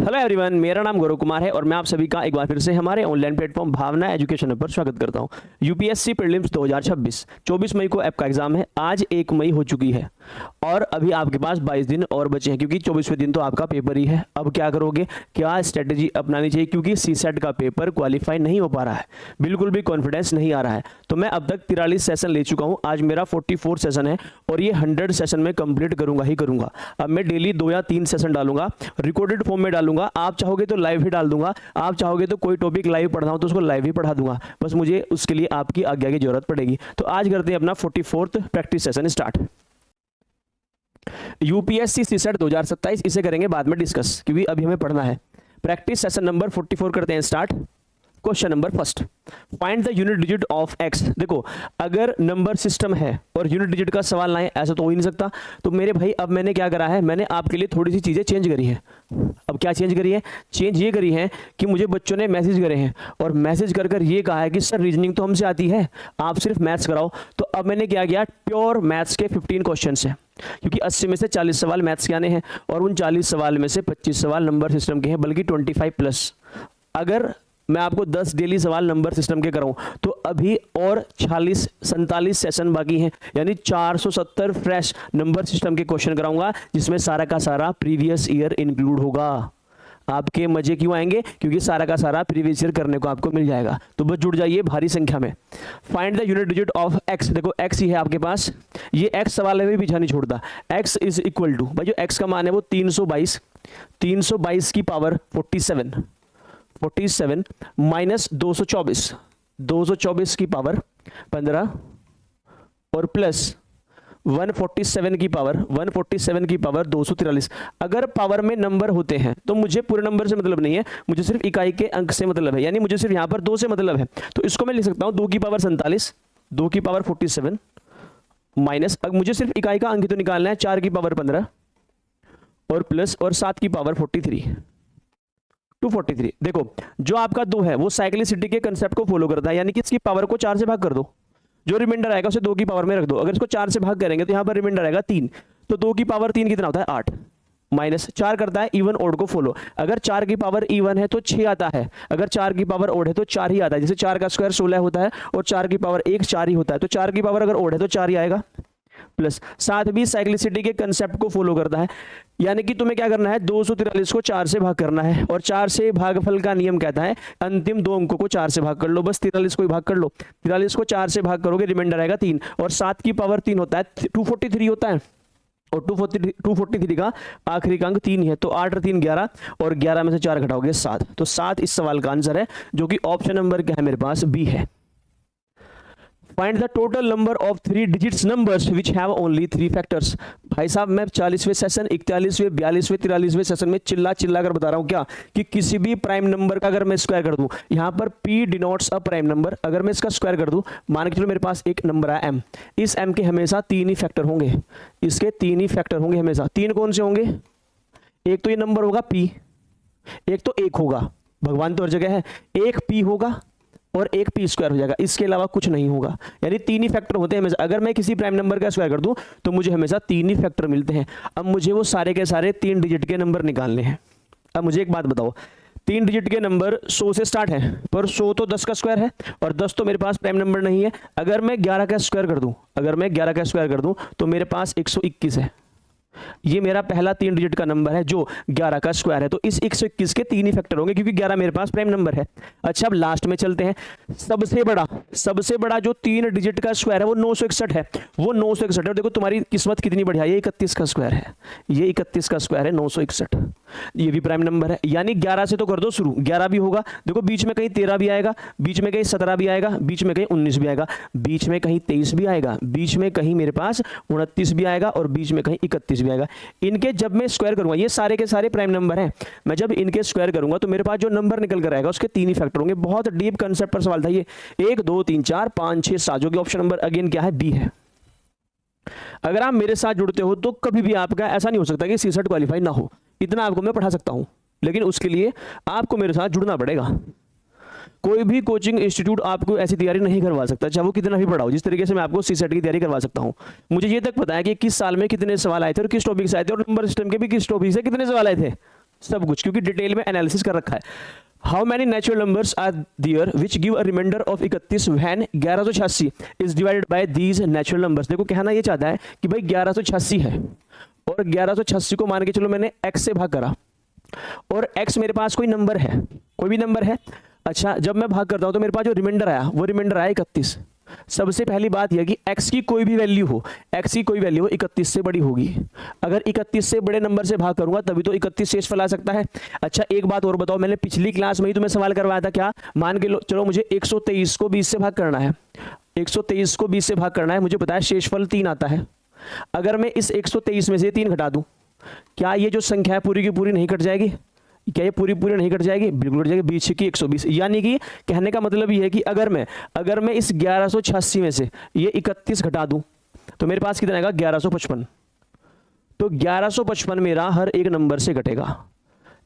Hello everyone, मेरा नाम गौरव कुमार है और मैं आप सभी का एक बार फिर से हमारे ऑनलाइन प्लेटफॉर्म भावना एजुकेशन पर स्वागत करता हूं। यूपीएससी प्रीलिम्स 2026 24 मई को ऐप का एग्जाम है। आज 1 मई हो चुकी है और अभी आपके पास 22 दिन और बचे हैं, क्योंकि 24वें दिन तो आपका पेपर ही है। अब क्या करोगे, क्या स्ट्रेटेजी अपनानी चाहिए, क्योंकि सीसेट का पेपर क्वालिफाई नहीं हो पा रहा है, बिल्कुल भी कॉन्फिडेंस नहीं आ रहा है। तो मैं अब तक 43 सेशन ले चुका हूँ, आज मेरा 44 सेशन है और ये 100 सेशन में कंप्लीट करूंगा ही करूंगा। अब मैं डेली 2 या 3 सेशन डालूंगा, रिकॉर्डेड फॉर्म में डालूंगा। आप चाहोगे तो लाइव ही डाल दूंगा, आप चाहोगे तो कोई टॉपिक लाइव पढ़ना हो तो उसको लाइव ही पढ़ा दूंगा, बस मुझे उसके लिए आपकी आज्ञा की जरूरत पड़ेगी। तो आज करते हैं अपना 44th practice session start. UPSC CSAT 2027 इसे करेंगे बाद में डिस्कस, क्योंकि अभी हमें पढ़ना है। प्रैक्टिस सेशन नंबर 44 करते हैं start. Question number first, find the unit digit of x. देखो, अगर नंबर सिस्टम है और यूनिट डिजिट का सवाल ना है, ऐसा तो हो ही नहीं सकता। तो मेरे भाई अब मैंने क्या करा है, मैंने आपके लिए थोड़ी सी चीजें चेंज करी है। अब क्या चेंज करी है? चेंज ये करी है कि मुझे बच्चों ने मैसेज करे हैं और मैसेज कर कर ये कहा है कि सर रीजनिंग तो हमसे आती है, आप सिर्फ मैथ्स कराओ। तो अब मैंने क्या किया, प्योर मैथ्स के 15 क्वेश्चन है, क्योंकि 80 में से 40 सवाल मैथ्स के आने हैं और उन 40 सवाल में से 25 सवाल नंबर सिस्टम के हैं, बल्कि 25+। अगर मैं आपको 10 डेली सवाल नंबर सिस्टम के कराऊं तो अभी और 47 सेशन बाकी हैं, यानी 470 फ्रेश नंबर सिस्टम के क्वेश्चन कराऊंगा, जिसमें सारा का सारा प्रीवियस ईयर इंक्लूड होगा। आपके मजे क्यों आएंगे? क्योंकि सारा का सारा प्रीवियस ईयर करने को आपको मिल जाएगा। तो बस जुड़ जाइए भारी संख्या में। Find the unit digit of x. देखो एक्स ही है आपके पास, ये एक्स सवाल है, भी पीछा नहीं छोड़ता। एक्स इज इक्वल टू, भाई जो एक्स का मान है वो 322 की पावर 47 माइनस 224 की पावर 15 और प्लस 147 की पावर 243। अगर पावर में नंबर होते हैं तो मुझे पूरे नंबर से मतलब नहीं है, मुझे सिर्फ इकाई के अंक से मतलब है, यानी मुझे सिर्फ यहां पर 2 से मतलब है। तो इसको मैं लिख सकता हूं 2 की पावर 47, 2 की पावर 47 माइनस, अब मुझे सिर्फ इकाई का अंक तो निकालना है, 4 की पावर 15 और प्लस और 7 की पावर 243। देखो जो आपका 2 है वो साइक्लिसिटी के कंसेप्ट को फॉलो करता है, यानी कि इसकी पावर को 4 से भाग कर दो, जो रिमाइंडर आएगा उसे 2 की पावर में रख दो। अगर इसको 4 से भाग करेंगे तो यहां पर रिमाइंडर आएगा 3, तो 2 की पावर 3 कितना होता है 8, माइनस 4 करता है इवन ओड को फॉलो। अगर 4 की पावर इवन है तो 6 आता है, अगर 4 की पावर ओड है तो 4 ही आता है। जैसे 4 का स्क्वायर 16 होता है और 4 की पावर 1 4 ही होता है, तो 4 की पावर अगर ओड है तो 4 ही आएगा। प्लस 7 भी साइक्लिसिटी के कंसेप्ट को फॉलो करता है, यानी कि तुम्हें क्या करना है, 243 को 4 से भाग करना है और 4 से भागफल का नियम कहता है अंतिम 2 अंकों को 4 से भाग कर लो, बस 43 को ही भाग कर लो। 43 को 4 से भाग करोगे रिमाइंडर आएगा 3 और 7 की पावर 3 होता है 243 होता है, और 243 का आखिरी का अंक 3 है, तो 8 और 3 11 और 11 में से 4 घटाओगे 7, तो 7 इस सवाल का आंसर है, जो कि ऑप्शन नंबर क्या है मेरे पास, बी है। Find the total number of 3 digits numbers which have only 3 factors. भाई साहब मैं 40वें सेशन, 41वें, 42वें, 43वें सेशन में चिल्ला कर बता रहा हूं क्या, कि किसी भी प्राइम नंबर का अगर मैं स्क्वायर कर दूं, यहां पर p denotes a prime number, अगर मैं इसका स्क्वायर कर दूं, मान के चलो मेरे पास एक नंबर है m, इस m के हमेशा 3 ही फैक्टर होंगे, इसके 3 ही फैक्टर होंगे हमेशा। 3 कौन से होंगे? एक तो ये नंबर होगा p, एक तो 1 होगा, भगवान तो हर जगह है, एक p होगा और एक पी स्क्वायर हो जाएगा, इसके अलावा कुछ नहीं होगा। यानी 3 ही फैक्टर होते हैं हमेशा। अगर मैं किसी प्राइम नंबर का स्क्वायर कर दूं तो मुझे हमेशा 3 ही फैक्टर मिलते हैं। अब मुझे वो सारे के सारे 3 डिजिट के नंबर निकालने हैं। अब मुझे एक बात बताओ, 3 डिजिट के नंबर 100 से स्टार्ट है, पर 100 तो 10 का स्क्वायर है और 10 तो मेरे पास प्राइम नंबर नहीं है। अगर मैं 11 का स्क्वायर कर दूं, तो मेरे पास 121 है। ये मेरा पहला 3 डिजिट का नंबर है जो 11 का स्क्वायर है, तो इस 121 के 3 ही फैक्टर होंगे, क्योंकि 11 मेरे पास प्राइम नंबर है। अच्छा अब लास्ट में चलते हैं, सबसे बड़ा जो 3 डिजिट का स्क्वायर है वो 961 है, वो 961 है। और देखो तुम्हारी किस्मत कितनी बढ़िया, ये 31 का स्क्वायर है, ये 31 का स्क्वायर है 961, ये भी प्राइम नंबर है। यानी 11 से तो कर दो शुरू, 11 भी होगा, देखो बीच में कहीं 13 भी आएगा, बीच में कहीं 17 भी आएगा, बीच में कहीं 19 भी आएगा, बीच में कहीं 23 भी आएगा, बीच में कहीं मेरे पास 29 भी आएगा और बीच में कहीं 31 भी आएगा। इनके जब मैं स्क्वायर करूंगा, ये सारे के सारे प्राइम नंबर हैं, मैं जब इनके स्क्वायर करूंगा तो मेरे पास जो नंबर निकल कर आएगा उसके 3 ही फैक्टर होंगे। बहुत डीप कंसेप्ट पर सवाल था ये। 1 2 3 4 5 6 7, जो कि ऑप्शन नंबर अगेन क्या है, बी है। अगर आप मेरे साथ जुड़ते हो तो कभी भी आपका ऐसा नहीं हो सकता कि सीसेट क्वालिफाई ना हो, इतना आपको मैं पढ़ा सकता हूं, लेकिन उसके लिए आपको मेरे साथ जुड़ना पड़ेगा। कोई भी कोचिंग इंस्टीट्यूट आपको ऐसी तैयारी नहीं करवा सकता, चाहे वो कितना भी बड़ा हो। जिस तरीके से मैं आपको सीसेट की तैयारी करवा सकता हूं, मुझे ये तक पता है कि किस साल में कितने सवाल आए थे और किस टॉपिक से आए थे, और नंबर सिस्टम के भी किस टॉपिक से कितने सवाल आए थे। सब कुछ, क्योंकि डिटेल में एनालिसिस कर रखा है। How many natural numbers are there which give a remainder of 31 when 1186 is divided by these natural numbers. देखो कहना ये चाहता है कि भाई 1186 है और 1186 को मान के चलो मैंने x से भाग करा और x मेरे पास कोई नंबर है, कोई भी नंबर है। अच्छा, जब मैं भाग करता हूं तो मेरे पास जो रिमाइंडर आया वो रिमाइंडर आया 31। सबसे पहली बात यह कि x की कोई भी वैल्यू हो, x की कोई वैल्यू हो 31 से बड़ी होगी। अगर 31 से बड़े नंबर से भाग करूंगा तभी तो 31 शेषफल आ सकता है। अच्छा एक बात और बताओ, मैंने पिछली क्लास में ही तुम्हें सवाल करवाया था, क्या मान के चलो मुझे 123 को 20 से भाग करना है, 123 को 20 से भाग करना है, मुझे पता है शेषफल 3 आता है। अगर मैं इस 123 में से 3 घटा दूं, क्या ये जो संख्या है पूरी की पूरी नहीं कट जाएगी? क्या ये पूरी पूरी नहीं कट जाएगी? बिल्कुल कट जाएगी। 20 की 120, यानी कि कहने का मतलब ये है कि अगर मैं इस 1186 में से ये 31 घटा दूं तो मेरे पास कितना आएगा? 1155। तो 1155 मेरा हर एक नंबर से घटेगा।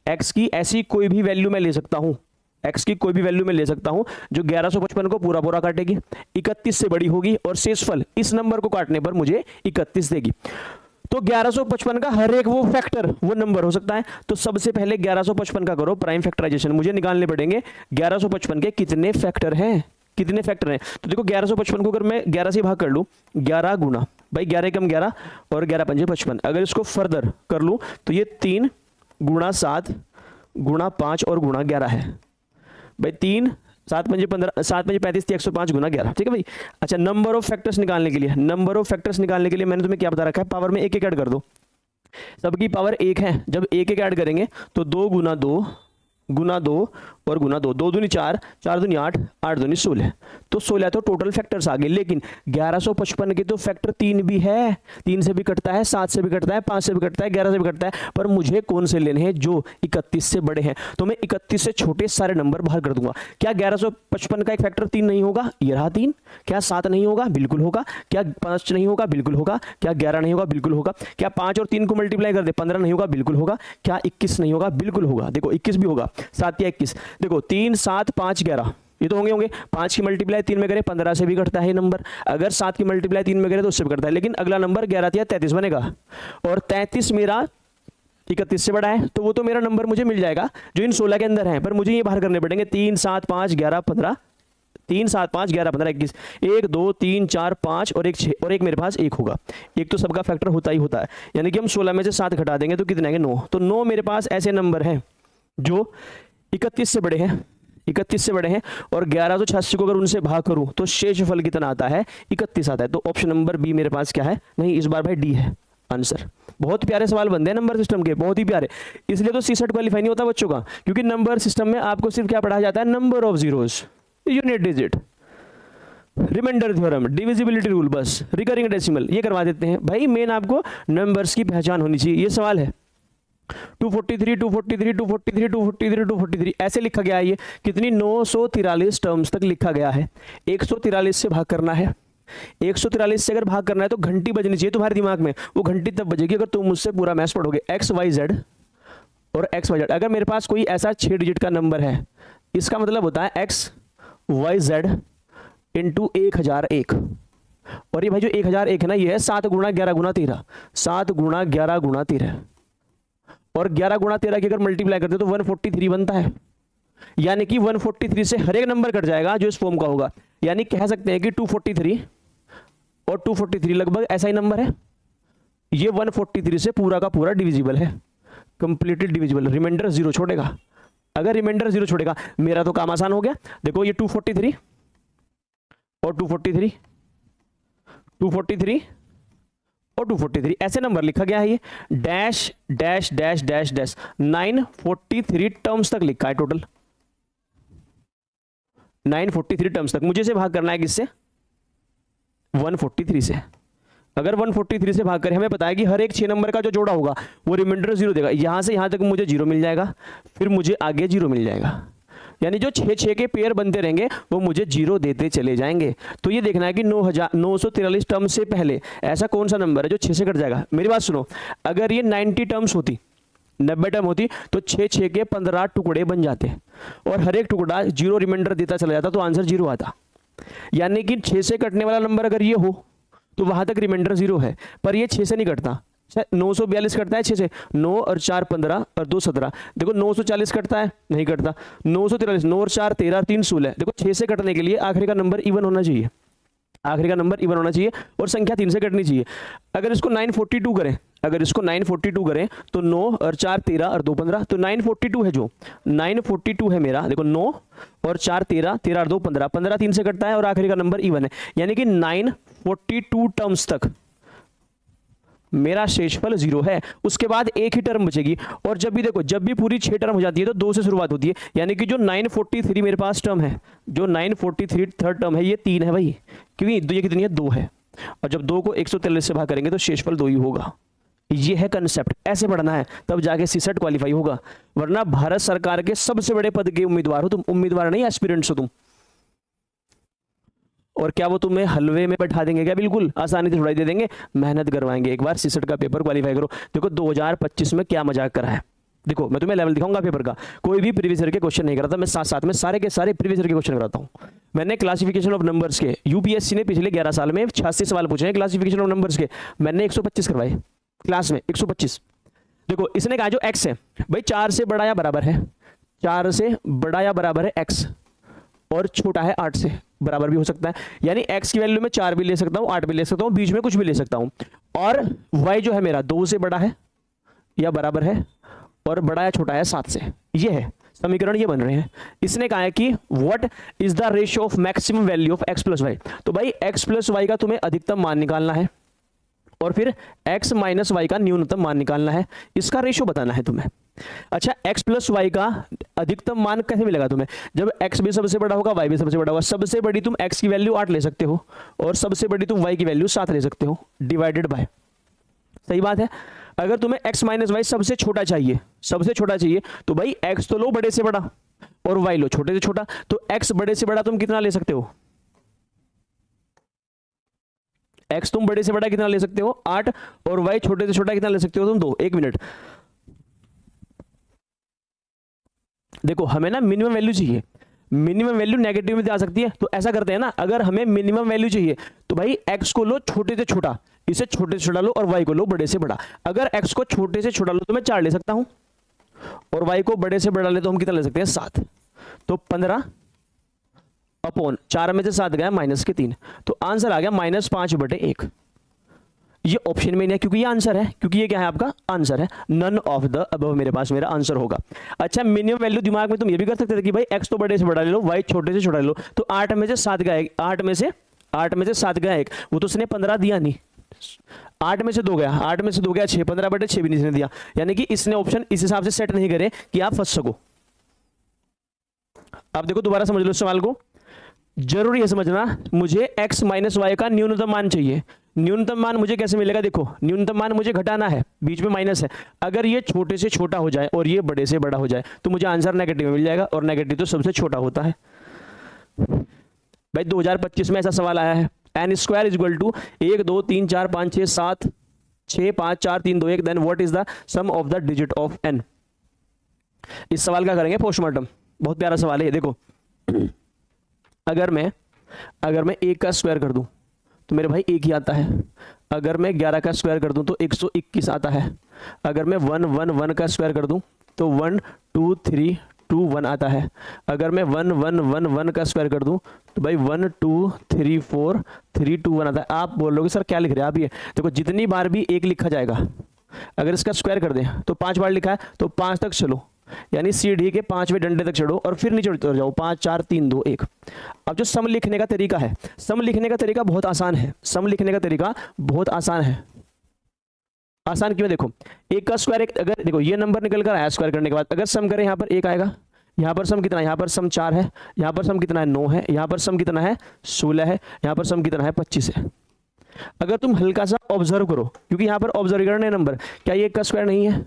x की ऐसी कोई भी वैल्यू मैं ले सकता हूं, x की कोई भी वैल्यू मैं ले सकता हूं जो 1155 को पूरा पूरा काटेगी, 31 से बड़ी होगी और शेषफल इस नंबर को काटने पर मुझे 31 देगी। तो 1155 का हर एक वो फैक्टर, वो नंबर हो सकता है। तो सबसे पहले 1155 का करो प्राइम फैक्टराइजेशन, मुझे निकालने पड़ेंगे 1155 के कितने फैक्टर हैं, कितने फैक्टर हैं। तो देखो 1155 को अगर मैं 11 से भाग कर लूं, 11 गुना भाई 11 कम 11 और 11 पंजे 55, अगर इसको फर्दर कर लूं तो ये 3 गुणा 7 गुणा 5 और गुणा 11 है भाई। 3 7 पंजे 15, 7 पंजे 35, 105 गुना 11, ठीक है भाई। अच्छा नंबर ऑफ फैक्टर्स निकालने के लिए, नंबर ऑफ फैक्टर्स निकालने के लिए मैंने तुम्हें क्या बता रखा है, पावर में एक एक ऐड कर दो। सबकी पावर 1 है, जब एक एक ऐड करेंगे तो 2 गुना 2 गुना 2 और गुना 2, 2 दूनी 4, 4 दूनी 8, 8 दूनी 16, तो 16 तो टोटल फैक्टर्स आ गए। लेकिन 1155 के तो फैक्टर 3 भी है, 3 से भी कटता है, 7 से भी कटता है, 5 से भी कटता है, 11 से भी कटता है, पर मुझे कौन से लेने हैं? जो 31 से बड़े हैं। तो मैं 31 से छोटे सारे नंबर बाहर कर दूंगा। क्या 1155 का एक फैक्टर 3 नहीं होगा? ये रहा 3। क्या 7 नहीं होगा? बिल्कुल होगा। क्या 5 नहीं होगा? बिल्कुल होगा। क्या 11 नहीं होगा? बिल्कुल होगा। क्या 5 और 3 को मल्टीप्लाई कर दे 15 नहीं होगा? बिल्कुल होगा। क्या 21 नहीं होगा? बिल्कुल होगा। देखो 21 भी होगा, 7 या 21, देखो 3 7 5 11 ये तो होंगे 5 की मल्टीप्लाई 3 में करें 15 से भी घटता है ये नंबर, अगर 7 की मल्टीप्लाई 3 में करें तो उससे भी घटता है। लेकिन अगला नंबर 11 या 33 बनेगा और 33 मेरा 31 से बड़ा है, तो वो तो मेरा नंबर मुझे मिल जाएगा जो इन 16 के अंदर है, पर मुझे ये बाहर करने पड़ेंगे 3 7 5 11 15, 3 7 5 11 15 21, 1 2 3 4 5 और 1 6 और एक मेरे पास 1 होगा। एक तो सबका फैक्टर होता ही होता है, यानी कि हम 16 में से 7 घटा देंगे तो कितने आएंगे? 9। तो 9 मेरे पास ऐसे नंबर हैं जो 31 से बड़े हैं, 31 से बड़े हैं, और 1186 को अगर उनसे भाग करूं तो शेषफल कितना आता है? 31 आता है। तो ऑप्शन नंबर बी मेरे पास क्या है? नहीं, इस बार भाई डी है आंसर। बहुत प्यारे सवाल बनते हैं नंबर सिस्टम के, बहुत ही प्यारे। इसलिए तो सीसेट क्वालिफाई नहीं होता बच्चों का, क्योंकि नंबर सिस्टम में आपको सिर्फ क्या पढ़ाया जाता है? Number of zeros, unit digit, remainder theorem, divisibility rule, बस रिकरिंग डेसिमल ये करवा देते हैं। भाई मेन आपको नंबर्स की पहचान होनी चाहिए। ये सवाल है 243 243 243 243 243 ऐसे लिखा गया है। ये कितनी 943 टर्म्स तक लिखा गया है। 143 से भाग करना है, 143 से अगर भाग करना है तो घंटी बजनी चाहिए तुम्हारे दिमाग में। वो घंटी तब बजेगी अगर तुम मुझसे पूरा मैथ्स पढ़ोगे। एक्स वाई जेड और एक्स वाई जेड, अगर मेरे पास कोई ऐसा 6 डिजिट का नंबर है, इसका मतलब होता है एक्स वाई जेड इंटू 1001। और ये भाई जो 1001 है ना, ये है 7 गुणा 11 गुणा 13, 7 गुणा 11 गुणा 13, और 11 गुणा 13 की अगर मल्टीप्लाई करते तो 143 बनता है। यानी कि 143 से हर एक नंबर कट जाएगा जो इस फॉर्म का होगा। यानी कह सकते हैं कि 243 और 243 लगभग ऐसा ही नंबर है। ये 143 से पूरा का पूरा डिविजिबल है, कंप्लीटली डिविजिबल। रिमाइंडर 0 छोड़ेगा, अगर रिमाइंडर 0 छोड़ेगा मेरा तो काम आसान हो गया। देखो ये 243 और 243 243 और 243 ऐसे नंबर लिखा गया है। ये dash dash dash dash dash 943 terms तक लिखा है टोटल, 943 टर्म्स तक। मुझे से भाग करना है किससे? 143 से। अगर 143 से भाग करें, हमें पता है कि हर एक 6 नंबर का जो जोड़ा होगा वो रिमाइंडर 0 देगा। यहां से यहां तक मुझे 0 मिल जाएगा, फिर मुझे आगे 0 मिल जाएगा। यानी जो 6 के पेयर बनते रहेंगे वो मुझे 0 देते चले जाएंगे। तो ये देखना है कि 943 टर्म से पहले ऐसा कौन सा नंबर है जो 6 से कट जाएगा। मेरी बात सुनो, अगर ये 90 टर्म्स होती, 90 टर्म होती, तो 6 के 15 टुकड़े बन जाते और हर एक टुकड़ा 0 रिमाइंडर देता चला जाता, तो आंसर 0 आता। यानी कि 6 से कटने वाला नंबर अगर ये हो तो वहां तक रिमाइंडर 0 है, पर ये 6 से नहीं कटता, 942 कटता है 6 से, 9 और 4 15 और 2 17। देखो 940 कटता है, नहीं कटता। 943, 9 और 4 13, 3 16। देखो 6 से कटने के लिए आखिरी का नंबर इवन होना चाहिए, आखिरी का नंबर इवन होना चाहिए और संख्या 3 से कटनी चाहिए। अगर इसको 942 करें, अगर इसको 942 करें तो 9 और 4 13 और 2 15, तो 942 है, जो 942 है मेरा। देखो 9 और 4 13, 13 और 2 15, 15 3 से कटता है और आखिरी का नंबर इवन है, यानी कि 942 टर्म्स तक मेरा शेषफल 0 है। उसके बाद एक ही टर्म बचेगी, और जब भी देखो, जब भी पूरी 6 टर्म हो जाती है तो 2 से शुरुआत होती है, यानी कि जो 943 मेरे पास टर्म है, जो 943 थर्ड टर्म है, ये 3 है भाई, क्योंकि ये कितनी है, 2 है। और जब 2 को 143 से भाग करेंगे तो शेषफल 2 ही होगा। ये है कंसेप्ट, ऐसे पढ़ना है तब जाके सीसेट क्वालिफाई होगा, वरना भारत सरकार के सबसे बड़े पद के उम्मीदवार हो तुम, उम्मीदवार नहीं एस्पिरेंट्स हो तुम। और क्या वो तुम्हें हलवे में बैठा देंगे क्या? बिल्कुल आसानी से छुड़ाई दे देंगे, मेहनत करवाएंगे। एक बार सीसेट का पेपर क्वालिफाई करो। देखो 2025 में क्या मजाक करा है, देखो मैं तुम्हें लेवल दिखाऊंगा पेपर का, कोई भी प्रीवियस ईयर के क्वेश्चन नहीं कराता मैं, साथ साथ में सारे के सारे प्रीवियस ईयर के क्वेश्चन कराता हूं। मैंने क्लासिफिकेशन ऑफ नंबर्स के, यूपीएससी ने पिछले 11 साल में 86 सवाल पूछे हैं क्लासिफिकेशन ऑफ नंबर्स के, मैंने 125 करवाए क्लास में, 125। देखो इसने कहा जो x है भाई 4 से बड़ा या बराबर है, 4 से बड़ा या बराबर है x, और छोटा है 8 से, बराबर भी हो सकता है, यानी x की वैल्यू में 4 भी ले सकता हूं, 8 भी ले सकता हूं, बीच में कुछ भी ले सकता हूं। और y जो है मेरा 2 से बड़ा है या बराबर है, और बड़ा या छोटा है 7 से। ये है समीकरण, ये बन रहे हैं। इसने कहा है कि what is the ratio of maximum value of x plus Y. तो भाई x प्लस वाई का तुम्हें अधिकतम मान निकालना है, और फिर x माइनस वाई का न्यूनतम मान निकालना है, इसका रेशियो बताना है तुम्हें। अच्छा x प्लस वाई का अधिकतम मान कैसे मिलेगा तुम्हें? जब x भी सबसे बड़ा होगा, y भी सबसे बड़ा होगा। सबसे बड़ी तुम x की वैल्यू 8 ले सकते हो, और सबसे बड़ी तुम y की वैल्यू 7 ले सकते हो, डिवाइडेड बाय। सही बात है। अगर तुम्हें x माइनस वाई सबसे छोटा चाहिए, सबसे छोटा चाहिए, तो भाई x तो लो बड़े से बड़ा, और y लो छोटे से छोटा। तो x बड़े से बड़ा तुम कितना ले सकते हो? x तुम बड़े से बड़ा कितना ले सकते हो? 8, और y छोटे से छोटा कितना ले सकते हो तुम? 2। 1 मिनट, देखो हमें ना मिनिमम वैल्यू चाहिए, मिनिमम वैल्यू नेगेटिव में आ सकती है, तो ऐसा करते हैं ना, अगर हमें मिनिमम वैल्यू चाहिए तो भाई x को लो छोटे से छोटा, इसे छोटे से छोटा लो, और y को लो बड़े से बड़ा। अगर x को छोटे से छोटा लो तो मैं 4 ले सकता हूं, और y को बड़े से बड़ा ले तो हम कितना ले सकते हैं? 7। तो 15 अपॉन 4 में से 7 गया -3, तो आंसर आ गया -5/1। ये ऑप्शन में नहीं है क्योंकि ये आंसर है, क्योंकि ये क्या है आपका आंसर है, नन ऑफ द अबव मेरे पास मेरा आंसर होगा। अच्छा मिनिमम वैल्यू दिमाग में तुम ये भी कर सकते थे कि भाई x तो बड़े से बड़ा ले लो, y छोटे से छोटा ले लो, तो 8 में से 7 गया 1, 8 में से 7 गया 1, वो तो उसने 15 दिया नहीं, 8 में से 2 गया, 8 में से 2 गया 6, 15/6 भी नहीं इसने दिया, यानी कि इसने ऑप्शन इस हिसाब से सेट नहीं करे कि आप फंस सको। अब देखो दोबारा समझ लो इस सवाल को, जरूरी है समझना, मुझे x माइनस वाई का न्यूनतम मान चाहिए। न्यूनतम मान मुझे कैसे मिलेगा? देखो न्यूनतम मान मुझे घटाना है, बीच में माइनस है, अगर ये छोटे से छोटा हो जाए और ये बड़े से बड़ा हो जाए तो मुझे आंसर नेगेटिव में मिल जाएगा, और नेगेटिव तो सबसे छोटा होता है। भाई 2025 में ऐसा सवाल आया है, n square is equal to 1 2 3 4 5 6 7 6 5 4 3 2 1, then what is the sum of the digit of n। इस सवाल का करेंगे पोस्टमार्टम, बहुत प्यारा सवाल है। देखो अगर मैं 1 का स्क्वायर कर दूं तो मेरे भाई 1 ही आता है, अगर मैं 11 का स्क्वायर कर दूं तो 121 आता है, अगर मैं 1 1 1 का स्क्वायर कर दूं तो 1 2 3 2 1 आता है, अगर मैं 1 1 1 1 का स्क्वायर कर दूं तो भाई 1 2 3 4 3 2 1 आता है। आप बोलोगे सर क्या लिख रहे हैं आप? ये देखो जितनी बार भी 1 लिखा जाएगा, अगर इसका स्क्वायर कर दें तो 5 बार लिखा है तो 5 तक चलो, यानी सीढ़ी के 5वें डंडे तक चढ़ो और फिर नीचे उतर जाओ, 5 4 3 2 1। अब जो सम लिखने का तरीका है, सम लिखने का तरीका बहुत आसान है, सम लिखने का तरीका बहुत आसान है। आसान क्यों? देखो 1 का स्क्वायर, अगर देखो ये नंबर निकल कर आया स्क्वायर करने के बाद, अगर सम करें यहाँ पर 1 आएगा, यहाँ पर सम कितना है? यहाँ पर सम 4 है, यहाँ पर सम कितना है? 9 है, यहाँ पर सम कितना है? 16 है, यहाँ पर सम कितना है? 25 है। अगर तुम हल्का सा ऑब्जर्व करो, क्योंकि यहाँ पर ऑब्जर्व करने नंबर, क्या ये 1 का स्क्वायर नहीं है?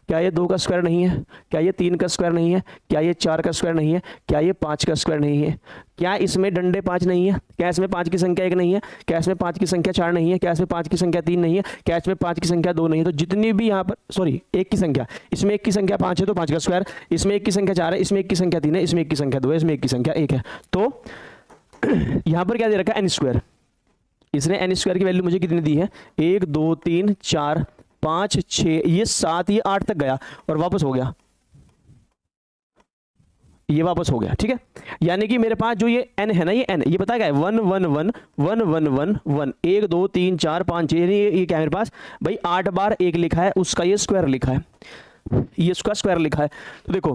क्या ये 2 का स्क्वायर नहीं है? क्या ये 3 का स्क्वायर नहीं है? क्या ये 4 का स्क्वायर नहीं है? क्या ये 5 का स्क्वायर नहीं है? क्या इसमें डंडे 5 नहीं है? क्या इसमें 5 की संख्या 1 नहीं है? क्या इसमें 5 की संख्या 4 नहीं है? क्या इसमें 5 की संख्या 3 नहीं है? क्या इसमें 5 की संख्या 2 नहीं है? तो जितनी भी यहाँ पर सॉरी 1 की संख्या, इसमें 1 की संख्या 5 है तो 5 का स्क्वायर, इसमें 1 की संख्या 4 है, इसमें 1 की संख्या 3 है, इसमें 1 की संख्या 2 है, इसमें 1 की संख्या 1 है, तो यहाँ पर क्या दे रखा है? n square. इसने एन स्क्वायर की वैल्यू मुझे कितनी दी है, 1 2 3 4 5 6, ये 7, ये 8 तक गया और वापस हो गया, ये वापस हो गया। ठीक है, यानी कि मेरे पास जो ये n है ना, ये n ये बताया क्या है, 1 1 1 1 1 1 1, 1 2 3 4 5 6, ये क्या है मेरे पास भाई 8 बार 1 लिखा है, उसका ये स्क्वायर लिखा है, ये उसका स्क्वायर लिखा है। तो देखो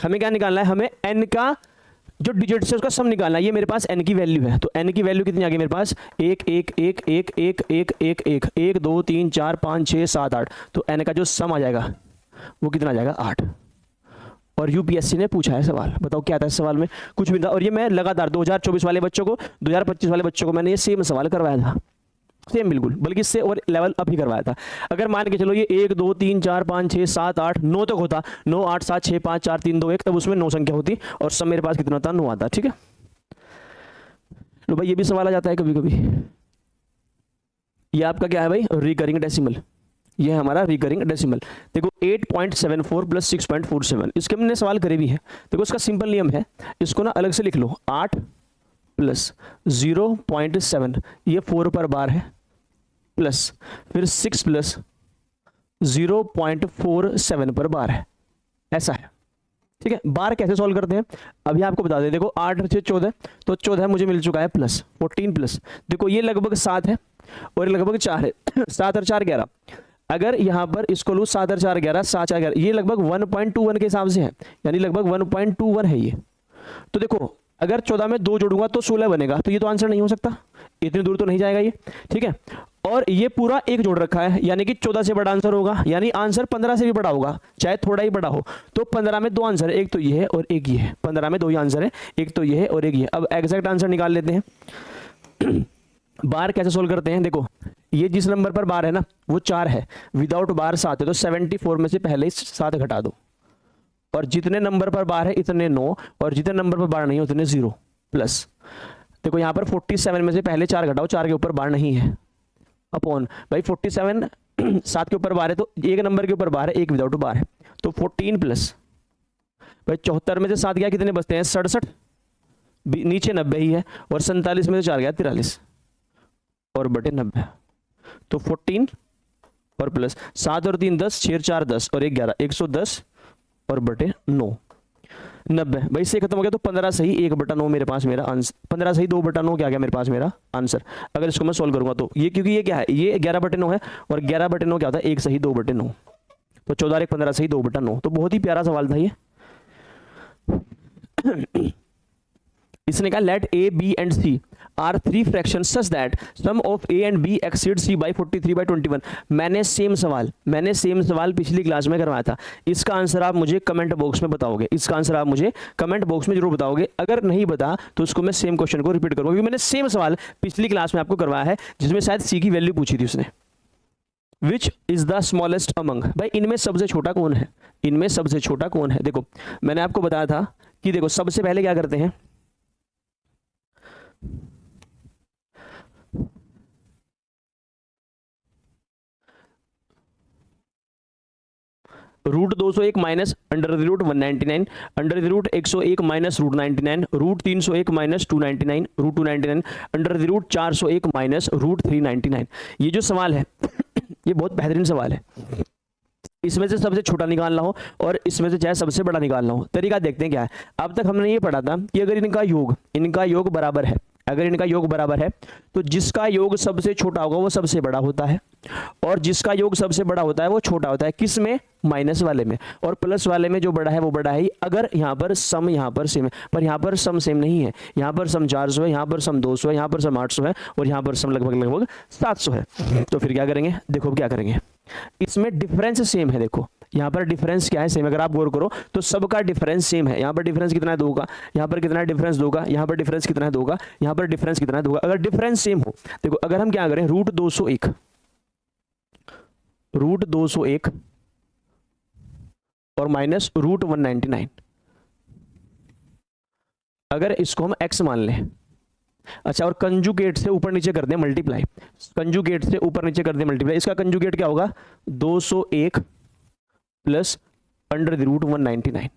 हमें क्या निकालना है, हमें n का जो डिजिट से उसका सम निकालना है। ये मेरे पास n की वैल्यू है, तो n की वैल्यू कितनी आ गई मेरे पास, 1 1 1 1 1 1 1 1 1 2 3 4 5 6 7 8, तो n का जो सम आ जाएगा वो कितना आ जाएगा, 8। और यूपीएससी ने पूछा है सवाल, बताओ क्या था इस सवाल में, कुछ भी था। और ये मैं लगातार 2024 वाले बच्चों को, 2025 वाले बच्चों को मैंने ये सेम सवाल करवाया था, सेम बिल्कुल, बल्कि इससे और लेवल अप ही करवाया था। अगर मान के चलो ये 1 2 3 4 5 6 7 8 9 तक होता, 9 8 7 6 5 4 3 2 1, तब उसमें 9 संख्या होती और सब मेरे पास कितना था, 9 आता। ठीक है, लो भाई ये भी सवाल आ जाता है कभी कभी। ये आपका क्या है भाई, रिकरिंग डेसिमल, ये है हमारा रिकरिंग डेसिमल। देखो 8.74 प्लस 6.47, इसके हमने सवाल करे भी है। देखो इसका सिंपल नियम है, इसको ना अलग से लिख लो, 8 प्लस 0.7, ये 4 पर बार है, प्लस फिर 6 प्लस 0.47 पर बार है, ऐसा है। ठीक है, बार कैसे सॉल्व करते हैं अभी आपको बता दें। देखो 8 से 14, तो 14 मुझे मिल चुका है, प्लस 14 प्लस, देखो ये लगभग 7 है और लगभग 4 है, 7 और 4 11। अगर यहां पर इसको लूँ 7 और 4 11, 7 4 11, ये लगभग 1.21 के हिसाब से है, यानी लगभग 1.21 है ये। तो देखो अगर 14 में 2 जोड़ूंगा तो 16 बनेगा, तो ये तो आंसर नहीं हो सकता, इतनी दूर तो नहीं जाएगा ये। ठीक है, और ये पूरा 1 जोड़ रखा है, यानी कि 14 से बड़ा आंसर होगा, यानी आंसर 15 से भी बड़ा होगा, चाहे थोड़ा ही बड़ा हो। तो 15 में 2 आंसर है, एक तो ये है और एक ये है, 15 में 2 ही आंसर है, एक तो ये है और एक ये है। अब एग्जैक्ट आंसर निकाल लेते हैं। बार कैसे सोल्व करते हैं, देखो ये जिस नंबर पर बार है ना वो 4 है, विदाउट बार 7 है, तो 74 में से पहले ही 7 घटा दो, और जितने नंबर पर बार है इतने 9, और जितने नंबर पर बार नहीं है उतने 0, प्लस देखो यहाँ पर 47 में से पहले 4 घटाओ, 4 के ऊपर बार नहीं है, अपॉन भाई 47 7 के ऊपर बार है, तो एक नंबर के ऊपर बार है, एक विदाउट बार है, तो 14 प्लस भाई 74 में से 7 गया, कितने बचते हैं 67, नीचे 90 ही है, और 47 में से 4 गया 43 और बटे 90, तो 14 और प्लस 7 और 3 10, 6 4 10 और 1 11, 110 और बटे 9, 90 भाई से खत्म हो गया। तो 15 सही 1/9 मेरे पास मेरा आंसर, 15 सही 2/9 क्या गया मेरे पास मेरा आंसर। अगर इसको मैं सोल्व करूंगा तो ये, क्योंकि ये क्या है, ये 11/9 है, और 11/9 क्या होता है, 1 सही 2/9, तो 14 1 15 सही 2/9। तो बहुत ही प्यारा सवाल था ये। इसने कहा let a b and c are 3 fractions such that sum of a and b exceed c by 43/21। मैंने सेम सवाल पिछली क्लास में करवाया था। इसका आंसर आप मुझे कमेंट बॉक्स में बताओगे, इसका आंसर आप मुझे कमेंट बॉक्स में जरूर बताओगे। अगर नहीं बता तो उसको मैं सेम क्वेश्चन को रिपीट करूंगा, क्योंकि मैंने सेम सवाल पिछली क्लास में आपको करवाया है, जिसमें शायद सी की वैल्यू पूछी थी उसने। Which is the smallest among, भाई इनमें सबसे छोटा कौन है, इनमें सबसे छोटा कौन है। देखो मैंने आपको बताया था कि देखो सबसे पहले क्या करते हैं, root 201 minus under the root 199, under the root 101 minus root 99, root 301 minus 299, root 299, under the root 401 minus root 399। ये जो सवाल है ये बहुत बेहतरीन सवाल है। इसमें से सबसे छोटा निकालना हो और इसमें से चाहे सबसे बड़ा निकालना हो। तरीका देखते हैं क्या है। अब तक हमने ये पढ़ा था कि अगर इनका योग बराबर है, अगर इनका योग बराबर है तो जिसका योग सबसे छोटा होगा वो सबसे बड़ा होता है, और जिसका योग सबसे बड़ा होता है वो छोटा होता है। किस में, माइनस वाले में, और प्लस वाले में जो बड़ा है वो बड़ा है ही। अगर यहाँ पर सम यहाँ पर सेम है, पर यहाँ पर सम सेम नहीं है, यहाँ पर सम 400 है, यहाँ पर सम 200 है, यहाँ पर सम 800 है, और यहाँ पर सम लगभग 700 है। तो फिर क्या करेंगे, देखो क्या करेंगे, इसमें डिफरेंस सेम है। देखो यहाँ पर डिफरेंस क्या है, सेम। अगर आप गौर करो तो सबका डिफरेंस सेम है। यहाँ पर डिफरेंस कितना है, 2 का, यहाँ पर कितना डिफरेंस 2 का, यहाँ पर डिफरेंस कितना है 2 का, यहाँ पर डिफरेंस कितना है 2 का। अगर डिफरेंस सेम हो, देखो अगर हम क्या करें, रूट 201 और माइनस रूट 199, अगर इसको हम x मान लें, अच्छा, और कंजुगेट से ऊपर नीचे कर दें मल्टीप्लाई, कंजुगेट से ऊपर नीचे कर दें मल्टीप्लाई, इसका कंजुगेट क्या होगा, 201 प्लस अंडर द रूट 199,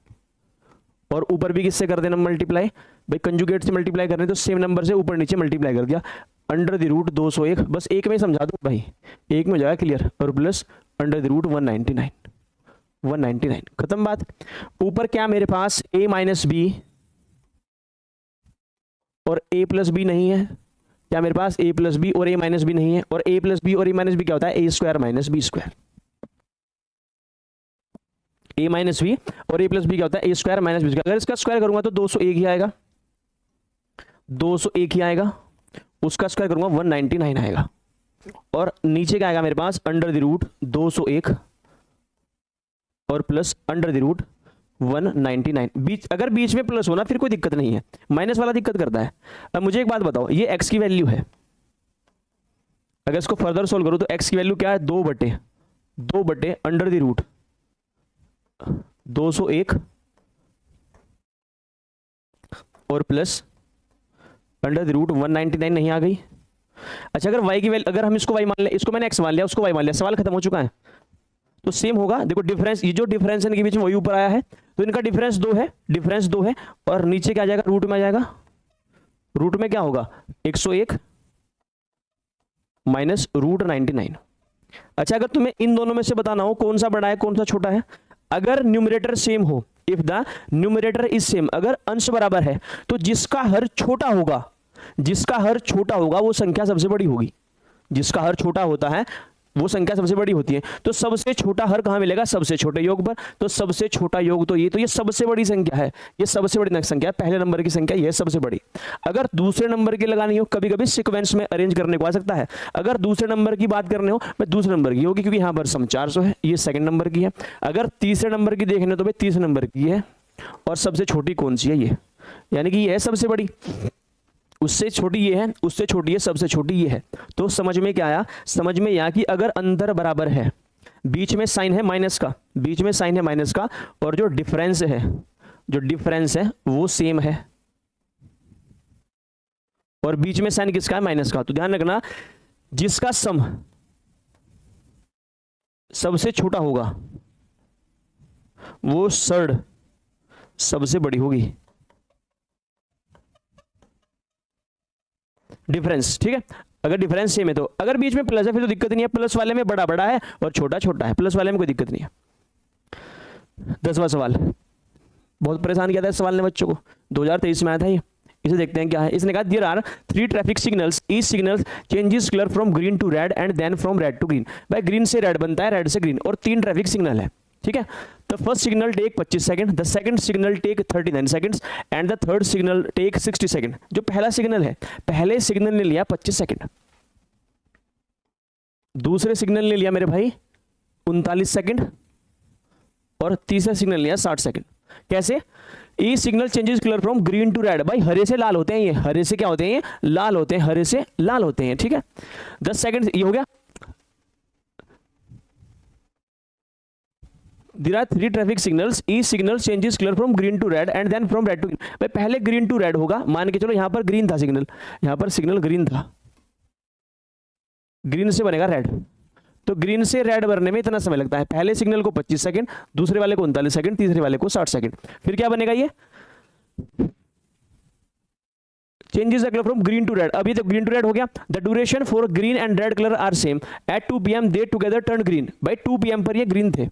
और ऊपर भी किससे कर देना मल्टीप्लाई, भाई कंजुगेट से मल्टीप्लाई करने तो सेम नंबर से ऊपर नीचे मल्टीप्लाई कर दिया। अंडर द रूट 201, बस एक में समझा दो भाई, एक में हो जाएगा क्लियर, और प्लस अंडर द रूट 199, खत्म बात। ऊपर क्या मेरे पास a माइनस बी और a प्लस बी नहीं है, क्या मेरे पास a प्लस बी और a माइनस बी नहीं है, और a प्लस बी और a माइनस बी क्या होता है, a square minus b square, a minus b और a प्लस बी क्या होता है, a square minus b square. अगर इसका स्क्वायर करूंगा तो 201 ही आएगा, 201 ही आएगा, उसका स्क्वायर करूंगा 199 आएगा, और नीचे क्या आएगा मेरे पास अंडर द रूट 201 और प्लस अंडर द रूट 199। बीच अगर बीच में प्लस होना फिर कोई दिक्कत नहीं है, माइनस वाला दिक्कत करता है। अब मुझे एक बात बताओ, ये x की वैल्यू है, अगर इसको फर्दर सोल्व करो तो x की वैल्यू क्या है, 2 बटे अंडर द रूट 201 और प्लस अंडर द रूट 199 नहीं आ गई। अच्छा अगर y की वैल्यू, अगर हम इसको y मान ले, इसको मैंने x मान लिया, उसको y मान लिया, सवाल खत्म हो चुका है, तो सेम होगा। देखो डिफरेंस, ये जो डिफरेंस है इनके बीच में वही ऊपर आया है, तो इनका डिफरेंस 2 है, डिफरेंस 2 है, और नीचे क्या आ जाएगा, रूट में आ जाएगा, रूट में क्या होगा 101 माइनस रूट 99। अच्छा अगर तुम्हें इन दोनों में से बताना हो कौन सा बड़ा है कौन सा छोटा है, अगर न्यूमरेटर सेम हो, if the numerator is same, अगर अंश बराबर है तो जिसका हर छोटा होगा, जिसका हर छोटा होगा वो संख्या सबसे बड़ी होगी, जिसका हर छोटा होता है वो संख्या सबसे बड़ी होती है। तो सबसे छोटा हर कहां मिलेगा, सबसे छोटे योग पर, तो सबसे छोटा योग तो ये सबसे बड़ी संख्या है, ये सबसे बड़ी संख्या है, पहले नंबर की संख्या ये सबसे बड़ी। अगर दूसरे नंबर की लगानी हो, कभी कभी सीक्वेंस में अरेंज करने को आ सकता है, अगर दूसरे नंबर की बात करने हो मैं दूसरे नंबर की होगी, क्योंकि यहाँ पर सम 400 है, ये सेकंड नंबर की है। अगर तीसरे नंबर की देखने हो तो भाई तीसरे नंबर की है, और सबसे छोटी कौन सी है, ये, यानी कि ये है सबसे बड़ी, उससे छोटी ये है, उससे छोटी है, सबसे छोटी ये है। तो समझ में क्या आया, समझ में आया कि अगर अंतर बराबर है, बीच में साइन है माइनस का, बीच में साइन है माइनस का, और जो डिफरेंस है, जो डिफरेंस है वो सेम है, और बीच में साइन किसका है, माइनस का, तो ध्यान रखना जिसका सम सबसे छोटा होगा वो सर्ड सबसे बड़ी होगी, डिफरेंस, ठीक है। अगर डिफरेंस सेम है तो, अगर बीच में प्लस है फिर तो दिक्कत नहीं है, प्लस वाले में बड़ा बड़ा है और छोटा छोटा है, प्लस वाले में कोई दिक्कत नहीं है। 10वां सवाल, बहुत परेशान किया था इस सवाल ने बच्चों को, 2023 में आया था ये, इसे देखते हैं क्या है। इसने कहा there are 3 traffic signals, each signal changes colour from green to red and then from red to green. भाई ग्रीन से रेड बनता है, रेड से ग्रीन, और 3 ट्रैफिक सिग्नल है, ठीक है। The first signal take 25 second, the second signal take 39 seconds and the third signal take 60 second. जो पहला सिग्नल है, पहले सिग्नल ने लिया 25 सेकंड, दूसरे सिग्नल ने लिया मेरे भाई 39 सेकंड, और तीसरा सिग्नल लिया 60 सेकंड। कैसे, ई signal changes colour from green to red, भाई हरे से लाल होते हैं ये, हरे से क्या होते हैं ये, लाल होते हैं, हरे से लाल होते हैं, ठीक है। 10 सेकंड ये हो गया। There are 3 traffic signals, each signal changes color from green to red and then from red to green। भाई पहले green to red होगा, मान के चलो यहां पर green था सिग्नल, यहां पर सिग्नल green था, green से बनेगा red, तो ग्रीन से रेड बनने में इतना समय लगता है, पहले सिग्नल को 25 सेकंड, दूसरे वाले को 39 सेकंड, तीसरे वाले को 60 सेकंड। फिर क्या बनेगा ये, changes the colour from green to red, अभी तो ग्रीन टू रेड हो गया। The duration for green and red colour are same, at 2 PM they together turn green. भाई 2 PM पर ये ग्रीन थे,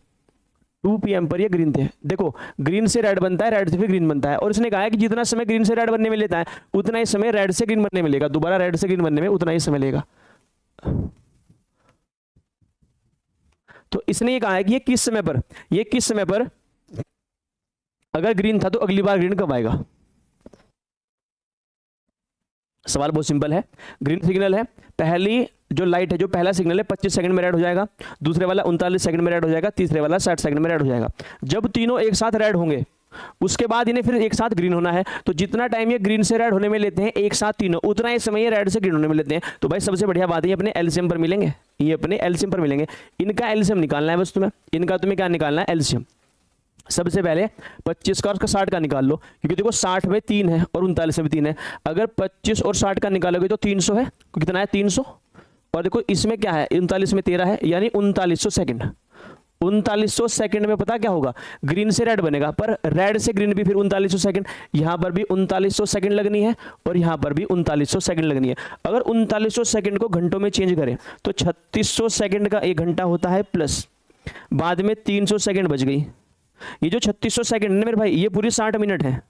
2 PM पर ये ग्रीन थे। देखो ग्रीन से रेड बनता है, रेड से फिर ग्रीन बनता है, और इसने कहा है कि जितना समय ग्रीन से रेड बनने में लेता है उतना ही समय रेड से ग्रीन बनने में लेगा, दोबारा रेड से ग्रीन बनने में उतना ही समय लेगा। तो इसने ये कहा है कि ये किस समय पर, ये किस समय पर अगर ग्रीन था तो अगली बार ग्रीन कब आएगा। सवाल बहुत सिंपल है, ग्रीन सिग्नल है, पहली जो लाइट है, जो पहला सिग्नल है 25 सेकंड में रेड हो जाएगा, दूसरे वाला 39 सेकंड में रेड हो जाएगा, तीसरे वाला 60 सेकंड में रेड हो जाएगा। जब तीनों एक साथ रेड होंगे उसके बाद इन्हें फिर एक साथ ग्रीन होना है, तो जितना टाइम ये ग्रीन से रेड होने में लेते हैं एक साथ तीनों, उतना ही समय ये रेड से ग्रीन होने में लेते हैं। तो भाई सबसे बढ़िया बात है ये अपने एलसीएम पर मिलेंगे, ये अपने एलसीएम पर मिलेंगे। इनका एलसीएम निकालना है बस तुम्हें, इनका तुम्हें क्या निकालना है, एलसीएम। सबसे पहले 25 का और उसका 60 का निकाल लो, क्योंकि देखो 60 में 3 है और 39 में 3 है, अगर 25 और 60 का निकालोगे तो 300 है, कितना है 300, और देखो इसमें क्या है 39 में 13 है, यानी 3900 सेकंड, 3900 सेकंड में पता क्या होगा, ग्रीन से रेड बनेगा, पर रेड से ग्रीन भी फिर 3900 सेकंड, यहां पर भी 3900 सेकंड लगनी है और यहां पर भी 3900 सेकंड लगनी है। अगर 3900 सेकंड को घंटों में चेंज करें तो 3600 सेकंड का 1 घंटा होता है, प्लस बाद में 300 सेकंड बच गई। ये जो 3600 सेकंड है मेरे भाई, ये पूरी 60 मिनट है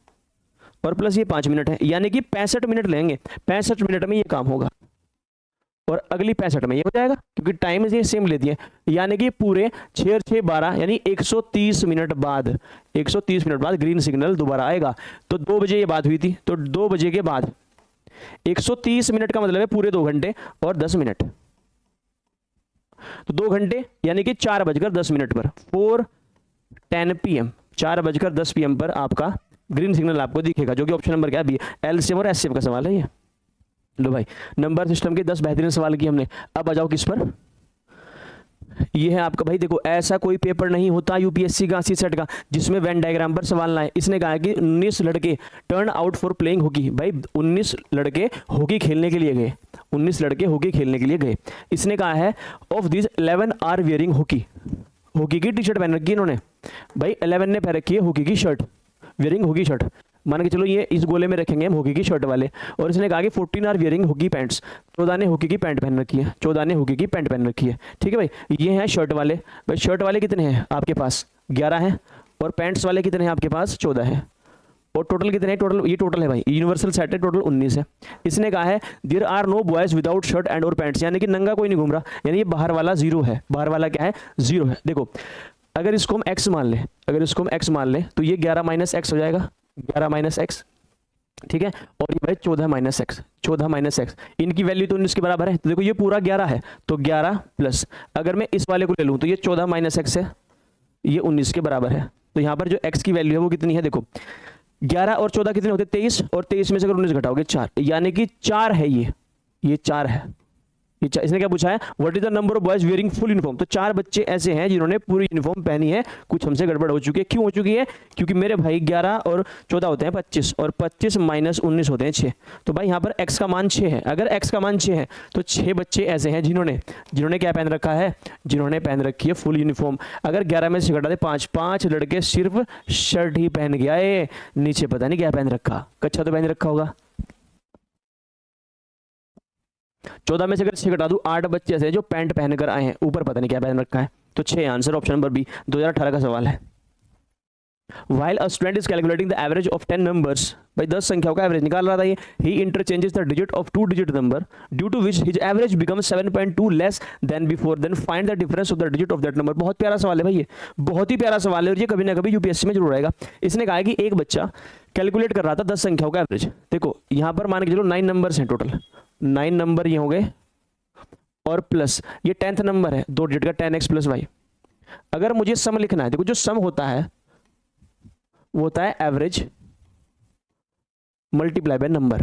और प्लस ये 5 मिनट है, यानी कि 65 मिनट लेंगे। 65 मिनट में ये काम होगा और अगली 65 में ये हो जाएगा, क्योंकि टाइम ये सेम लेती है। यानी कि पूरे 6 और 6 12 यानी 130 मिनट बाद, 130 मिनट बाद ग्रीन सिग्नल दोबारा आएगा। तो 2 बजे ये बात हुई थी, तो 2 बजे के बाद 130 मिनट का मतलब है पूरे 2 घंटे और 10 मिनट। तो 2 घंटे यानी कि 4:10 पर 4:10 PM, 4:10 PM पर आपका ग्रीन सिग्नल आपको दिखेगा, जो कि ऑप्शन नंबर क्या है, बी। एलसीएम और एचसीएफ का सवाल है ये। लो भाई, नंबर सिस्टम के 10 बेहतरीन सवाल किए हमने। अब आ जाओ किस पर, ये है आपका भाई, देखो ऐसा कोई पेपर नहीं होता यूपीएससी का सीसेट का जिसमें वेन डायग्राम पर सवाल ना आए। इसने कहा कि 19 लड़के turn out for playing hockey. भाई 19 लड़के हॉकी खेलने के लिए गए, 19 लड़के हॉकी खेलने के लिए गए। इसने कहा है of this 11 are wearing hockey, hockey की टी शर्ट पहन रखी है इन्होंने। भाई 11 ने पहन रखी है हॉकी की शर्ट, वियरिंग हॉकी शर्ट। मान के चलो ये इस गोले में रखेंगे हम हॉकी की शर्ट वाले। और इसने कहा कि 14 आर वियरिंग हॉकी पैंट्स, 14 ने हॉकी की पैंट पहन रखी है, 14 ने हॉकी की पैंट पहन रखी है। ठीक है भाई, ये हैं शर्ट वाले। भाई शर्ट वाले कितने हैं आपके पास, 11 हैं, और पैंट्स वाले कितने हैं आपके पास, 14 हैं। और टोटल कितने हैं, टोटल ये टोटल है भाई, यूनिवर्सल सेट है, टोटल 19 है। इसने कहा है there are no boys without shirt and और पैंट्स, यानी कि नंगा कोई नहीं घूम रहा, यानी ये बाहर वाला 0 है, बाहर वाला क्या है, 0 है। देखो अगर इसको हम x मान लें, अगर इसको हम x मान लें तो ये 11 - x हो जाएगा, 11 - x। ठीक है, और ये भाई 14 - x, 14 - x, इनकी वैल्यू तो 19 के बराबर है। तो देखो ये पूरा 11 है, तो 11 प्लस अगर मैं इस वाले को ले लूं तो ये 14 - x है, ये 19 के बराबर है। तो यहाँ पर जो x की वैल्यू है वो कितनी है, देखो 11 और 14 कितने होते, 23, और 23 में से अगर 19 घटाओगे 4, यानी कि 4 है ये 4 है। इसने क्या पूछा है, what is the number of boys wearing full uniform. तो 4 बच्चे ऐसे हैं जिन्होंने पूरी यूनिफॉर्म पहनी है। कुछ हमसे गड़बड़ हो चुकी है, क्यों हो चुकी है, क्योंकि मेरे भाई 11 और 14 होते हैं 25, और 25 - 19 होते हैं 6। तो भाई यहाँ पर x का मान 6 है। अगर x का मान 6 है तो 6 बच्चे ऐसे हैं जिन्होंने क्या पहन रखा है, जिन्होंने पहन रखी है फुल यूनिफॉर्म। अगर 11 में से घटा दे 5 लड़के सिर्फ शर्ट ही पहन के आए, नीचे पता नहीं क्या पहन रखा, कच्छा तो पहन रखा होगा। 14 में से अगर 6 घटा दूं 8 बच्चे ऐसे हैं जो पैंट पहनकर आए हैं, ऊपर पता नहीं क्या पहन रखा है। तो 6 आंसर, ऑप्शन नंबर बी, 2018 का सवाल है। While a student is calculating the average of 10 numbers, भाई 10 संख्याओं का एवरेज निकाल रहा था ये, he interchanges the digit of 2-digit number due to which his average becomes 7.2 less than before, then find the difference of the digit of that number। बहुत प्यारा सवाल है भाई, ये बहुत ही प्यारा सवाल है और ये कभी ना कभी यूपीएससी में जरूर आएगा। इसने कहा है कि एक बच्चा कैलकुलेट कर रहा था 10 संख्याओं का एवरेज। देखो यहाँ पर मान के चलो 9 नंबर्स हैं टोटल, 9 नंबर ये हो गए, और प्लस ये 10th नंबर है 2 डिजिट का 10x + y। अगर मुझे सम लिखना है, देखो जो सम होता है वो होता है एवरेज मल्टीप्लाई बाय नंबर,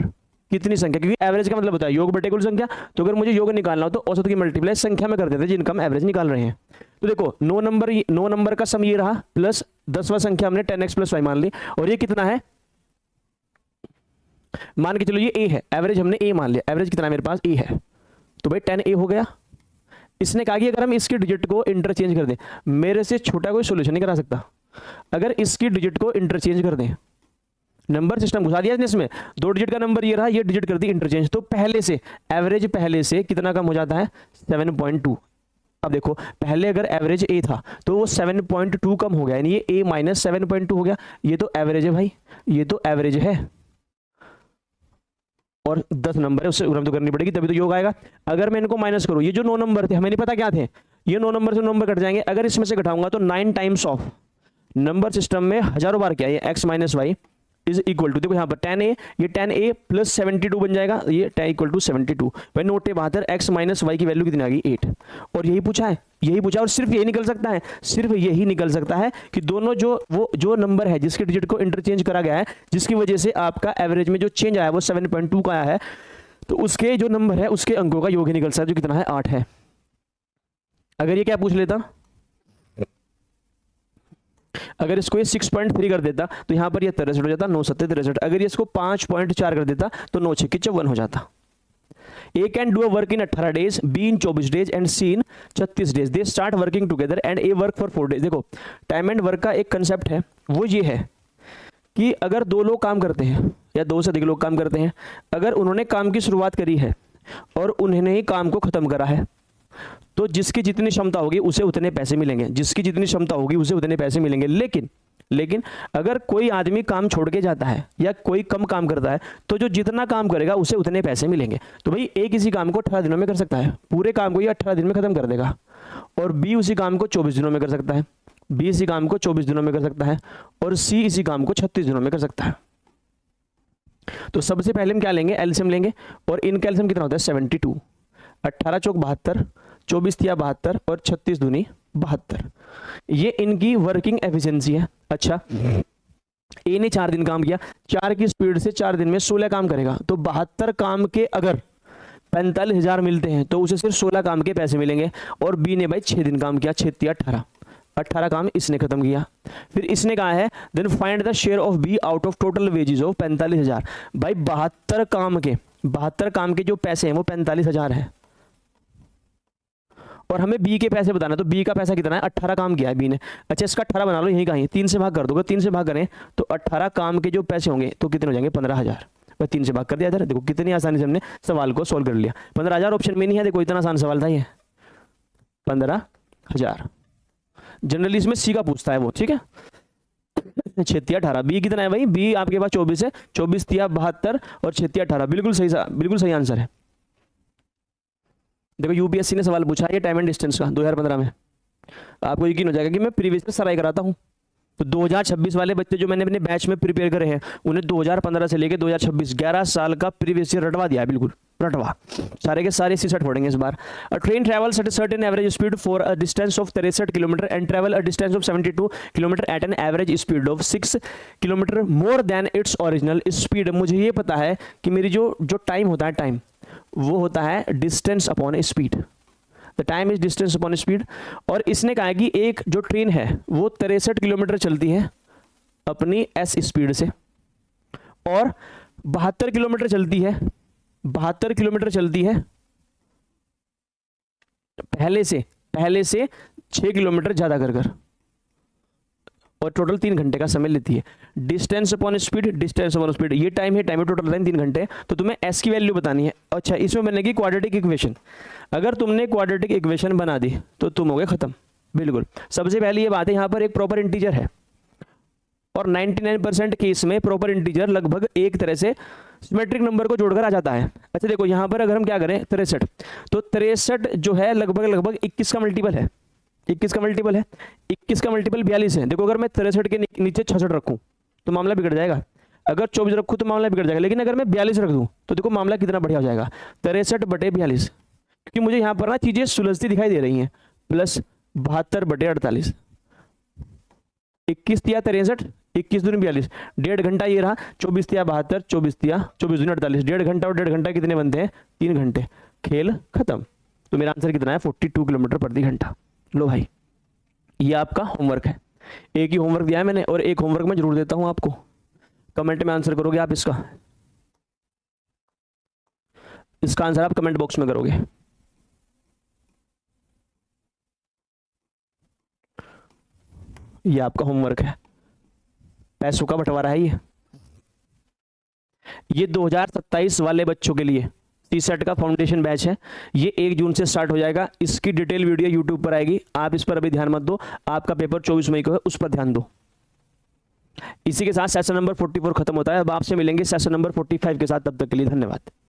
कितनी संख्या, क्योंकि एवरेज का मतलब होता है योग बटे कुल संख्या। तो अगर मुझे योग निकालना हो तो औसत की मल्टीप्लाई संख्या में कर देते हैं जिनका हम एवरेज निकाल रहे हैं। तो देखो 9 नंबर का सम ये रहा, प्लस 10वां संख्या हमने 10x + y मान ली, और ये कितना है, मान के चलो ये a है, एवरेज हमने a मान लिया, एवरेज कितना है मेरे पास, a है, तो भाई 10a हो गया। इसने कहा कि अगर हम इसकी डिजिट को इंटरचेंज कर दें, मेरे से छोटा कोई सोल्यूशन नहीं करा सकता, अगर इसकी डिजिट को इंटरचेंज कर दें, नंबर सिस्टम घुसा दिया इसमें, 2 डिजिट का नंबर ये रहा, ये डिजिट कर दी इंटरचेंज, तो पहले से एवरेज पहले से कितना कम हो जाता है, 7.2। अब देखो पहले अगर एवरेज a था तो वो 7.2 कम हो गया, यानी ये a - 7.2 हो गया। ये तो एवरेज है भाई, ये तो एवरेज है, और 10 नंबर है उससे गुणा तो करनी पड़ेगी तभी तो योग आएगा। अगर मैं इनको माइनस करूं, ये जो 9 नंबर थे हमें नहीं पता क्या थे, ये 9 नंबर से 9 नंबर कट जाएंगे। अगर इसमें से घटाऊंगा तो 9 टाइम्स ऑफ, नंबर सिस्टम में हजारों बार क्या है, ये x - y is equal to, देखो यहाँ पर 10a, ये 10a + 72 बन जाएगा, ये 10 = 72। भाई नोट 72, x - y की वैल्यू कितनी आ गई, 8। और यही पूछा है, यही पूछा, और सिर्फ यही निकल सकता है, सिर्फ यही निकल सकता है कि दोनों जो नंबर है जिसके डिजिट को इंटरचेंज करा गया है, जिसकी वजह से आपका एवरेज में जो चेंज आया वो 7.2 का आया है, तो उसके जो नंबर है उसके अंकों का योग ही निकल सकता है, जो कितना है, 8 है। अगर ये क्या पूछ लेता, अगर इसको ये 6.3 कर देता तो यहां पर ये 63 हो जाता, 9 × 7 = 63। अगर ये इसको 5.4 कर देता तो 9 × 6 = 54 हो जाता। A can do a work in 18 days, B in 24 days and C in 36 days. They start working together and A work for 4 days. देखो टाइम एंड वर्क का एक कंसेप्ट है, वो ये है कि अगर दो लोग काम करते हैं या दो से अधिक लोग काम करते हैं, अगर उन्होंने काम की शुरुआत करी है और उन्होंने ही काम को खत्म करा है, तो जिसकी जितनी क्षमता होगी उसे उतने पैसे मिलेंगे, जिसकी जितनी क्षमता होगी उसे उतने पैसे मिलेंगे। लेकिन अगर कोई आदमी काम छोड़ के जाता है या कोई कम काम करता है, तो जो जितना काम करेगा उसे उतने पैसे मिलेंगे। तो भाई ए किसी काम को 18 दिनों में कर सकता है, पूरे काम को ये 18 दिन में खत्म कर देगा, और बी उसी काम को 24 दिनों में कर सकता है, बी इसी काम को 24 दिनों में कर सकता है, और सी इसी काम को 36 दिनों में कर सकता है। तो सबसे पहले हम क्या लेंगे, एलसीएम लेंगे, और इनका एलसीएम कितना होता है 72। 18 चौक 72, 24 तिया 72 और 36 दूनी 72। ये इनकी वर्किंग एफिशिएंसी है। अच्छा, ए ने 4 दिन काम किया, 4 की स्पीड से 4 दिन में 16 काम करेगा, तो 72 काम के अगर 45,000 मिलते हैं तो उसे सिर्फ 16 काम के पैसे मिलेंगे। और बी ने भाई 6 दिन काम किया, 6 तिया 18, 18 काम इसने खत्म किया। फिर इसने कहा है then find the share of b out of total wages of 45,000। भाई 72 काम के जो पैसे हैं वो 45,000 है, और हमें बी के पैसे बताना। तो बी का पैसा कितना है, 18 काम किया है बी ने। अच्छा, इसका 18 बना लो, यही कहीं 3 से भाग कर दोगे, 3 से भाग करें तो 18 काम के जो पैसे होंगे तो कितने हो जाएंगे 15,000। 3 से भाग कर दिया इधर, देखो कितनी आसानी से हमने सवाल को सोल्व कर लिया। 15,000 ऑप्शन में नहीं है, देखो इतना आसान सवाल था ये, 15,000। जनरली इसमें सी का पूछता है वो, ठीक है। 6 तिया 18, बी कितना है भाई, बी आपके पास 24 है, 24 तिया 72 और 6 तिया 18, बिल्कुल सही आंसर है। देखो यूपीएससी ने सवाल पूछा है टाइम एंड डिस्टेंस का 2015 में, आपको यकीन हो जाएगा कि मैं प्रीवियस ईयर सराई कराता हूँ। तो 2026 वाले बच्चे जो मैंने अपने बैच में प्रिपेयर करे हैं, उन्हें 2015 से लेकर 2026 11 साल का प्रीवियस ईयर रटवा दिया है, बिल्कुल रटवा, सारे के सारे 67 पढ़ेंगे इस बार। A train travels at a certain average speed for a distance of 63 kilometre and travel a distance of 72 kilometre at an average speed of 6 kilometre more than its original speed. मुझे ये पता है कि मेरी जो टाइम होता है, time वो होता है distance upon speed, the time is distance upon speed. और इसने कहा है कि एक जो ट्रेन है वो 63 किलोमीटर चलती है अपनी एस स्पीड से, और 72 किलोमीटर चलती है, 72 किलोमीटर चलती है पहले से 6 किलोमीटर ज्यादा कर, और टोटल 3 घंटे का समय लेती है। Distance upon speed, distance upon speed, ये टाइम है, टोटल टाइम 3 घंटे। तो तुम्हें एस की वैल्यू बतानी है। अच्छा, इसमें बनेगी क्वाड्रेटिक इक्वेशन। अगर तुमने क्वाड्रेटिक इक्वेशन बना दी तो तुम हो गए खत्म, बिल्कुल। सबसे पहले ये बात है, यहाँ पर एक प्रॉपर इंटीजर है, और 99% केस में प्रॉपर इंटीजर लगभग एक तरह से सिमेट्रिक नंबर को जोड़कर आ जाता है। अच्छा देखो, यहाँ पर अगर हम क्या करें 63, तो 63 जो है लगभग 21 का मल्टीपल है, 21 का मल्टीपल है, 21 का मल्टीपल 42 है। देखो अगर मैं 63 के नीचे 66 रखूं तो मामला बिगड़ जाएगा, अगर 24 रखूं तो मामला बिगड़ जाएगा, लेकिन अगर मैं 42 रख दूं तो देखो मामला कितना बढ़िया हो जाएगा, 63/42। क्योंकि मुझे यहाँ पर ना चीजें सुलझती दिखाई दे रही हैं, प्लस 72/48, 21 तिया 63, 21 दूनी 42, 1.5 घंटा ये रहा, 24 तिया 72, 24 दूनी 48, 1.5 घंटा और 1.5 घंटा कितने बनते हैं 3 घंटे, खेल खत्म। तो मेरा आंसर कितना है 42 किलोमीटर प्रति घंटा। लो भाई, ये आपका होमवर्क है, एक ही होमवर्क दिया है मैंने, और एक होमवर्क मैं जरूर देता हूं आपको, कमेंट में आंसर करोगे आप इसका आंसर आप कमेंट बॉक्स में करोगे। ये आपका होमवर्क है, पैसों का बंटवारा है ये 2027 वाले बच्चों के लिए टी-सेट का फाउंडेशन बैच है। ये 1 जून से स्टार्ट हो जाएगा, इसकी डिटेल वीडियो यूट्यूब पर आएगी, आप इस पर अभी ध्यान मत दो, आपका पेपर 24 मई को है, उस पर ध्यान दो। इसी के साथ सेशन नंबर 44 खत्म होता है। अब आपसे मिलेंगे सेशन नंबर 45 के साथ, तब तक के लिए धन्यवाद।